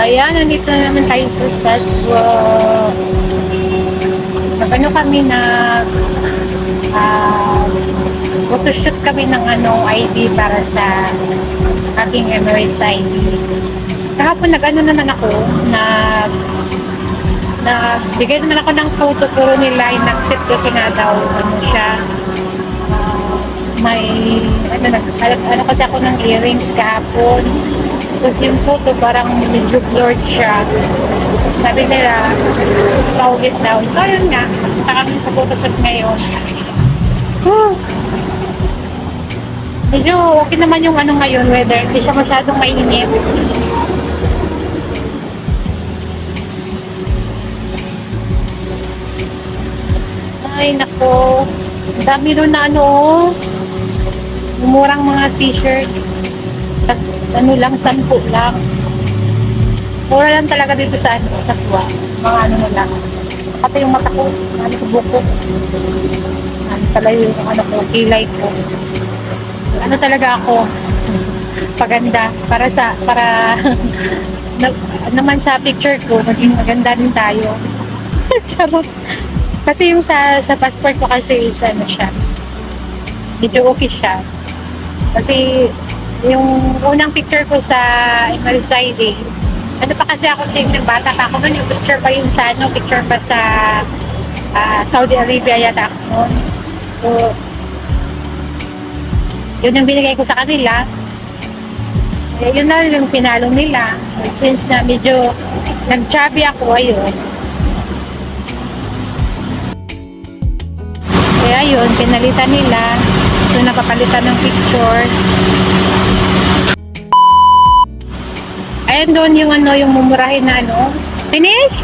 ayan, nandito na naman tayo sa Sadwa. Nag-ano kami na photoshoot kami ng ID para sa aking Emirates ID. Kahapon nag-ano naman ako, bigay naman ako ng photo, pero nila in-accept kasi nga daw, siya, may, ano kasi ako ng earrings kahapon. Tapos yung photo parang medyo blurred siya. Sabi nila, paulit daw. So yun nga, punta kami sa photoshoot ngayon. Medyo okay naman yung ngayon, weather. Hindi siya masyadong mainit. Ay, nako. Dami doon na murang mga t-shirt. Lang, 10 lang. Mura lang talaga dito sa Kuwa. Mga mo lang. Pati yung mata ko, sa buko. Pala yung ko, kilay ko. Talaga ako. Paganda. Para naman sa picture ko, maging maganda din tayo. Charot. Kasi yung sa passport ko kasi is siya. Medyo okay siya. Kasi yung unang picture ko sa Emirates ID, pa kasi ako ng bata pa ako nun, yung picture pa yung sa picture pa sa Saudi Arabia yata ako nun. So, yun yung binigay ko sa kanila. Yun na yung pinalo nila. Since na medyo nag-chubby ako, ayun. Kaya yun, pinalitan nila. So, napapalitan ng picture. Ayan doon yung yung mumurahin na finish?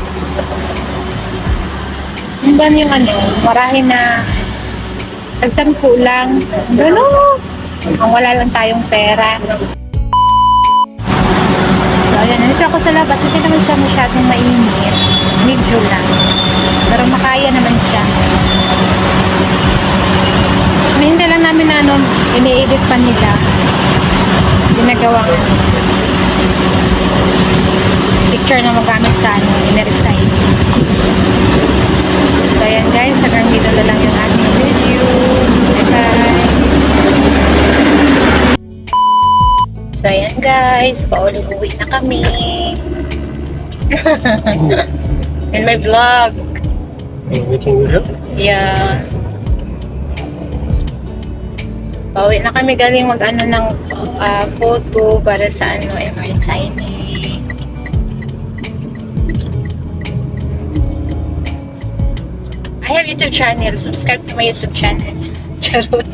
Yun doon yung murahin na tag-10 lang. Doon ang wala lang tayong pera. So, ayan, nandito ako sa labas. Hindi naman siya masyadong mainit. Medyo lang. Pero makaya naman siya. Hindi lang namin ini-edit pa nila. Ginagawa nga. Picture na magamit sa Emirates ID. So ayan guys, hanggang dito na lang yung ating video. Bye-bye. So ayan guys, pauwi na kami. In my vlog. Are you making video? Yeah. Pauwi na kami galing ng photo para sa Emirates ID. I have YouTube channel. Subscribe to my YouTube channel. Charot.